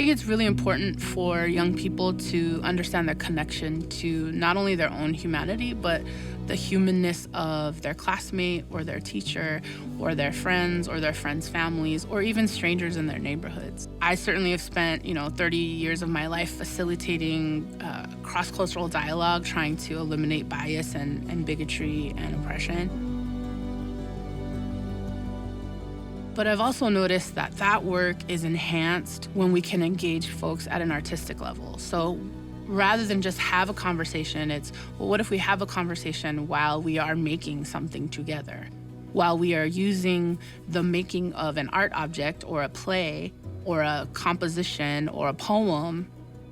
I think it's really important for young people to understand their connection to not only their own humanity, but the humanness of their classmate or their teacher or their friends or their friends' families or even strangers in their neighborhoods. I certainly have spent, 30 years of my life facilitating cross-cultural dialogue, trying to eliminate bias and bigotry and oppression. But I've also noticed that that work is enhanced when we can engage folks at an artistic level. So rather than just have a conversation, it's, well, what if we have a conversation while we are making something together? While we are using the making of an art object or a play or a composition or a poem,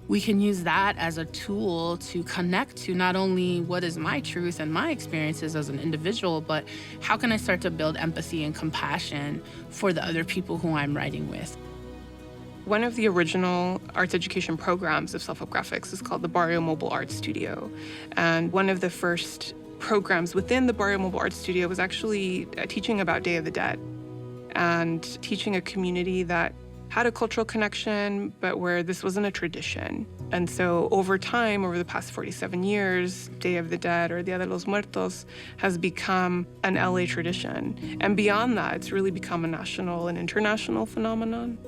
we can use that as a tool to connect to not only what is my truth and my experiences as an individual, but how can I start to build empathy and compassion for the other people who I'm writing with. One of the original arts education programs of Self-Help Graphics is called the Barrio Mobile Arts Studio. And one of the first programs within the Barrio Mobile Arts Studio was actually teaching about Day of the Dead and teaching a community that had a cultural connection, but where this wasn't a tradition. And so over time, over the past 47 years, Day of the Dead or Dia de los Muertos has become an LA tradition. And beyond that, it's really become a national and international phenomenon.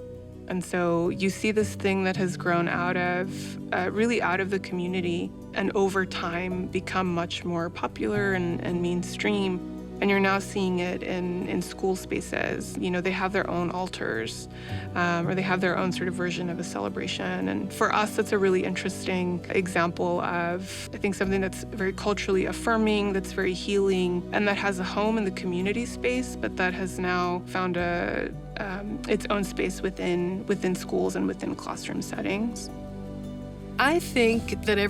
And so you see this thing that has grown out of, really out of the community, and over time become much more popular and mainstream. And you're now seeing it in school spaces. They have their own altars, or they have their own sort of version of a celebration. And for us, that's a really interesting example of, I think, something that's very culturally affirming, that's very healing, and that has a home in the community space, but that has now found its own space within schools and within classroom settings. I think that every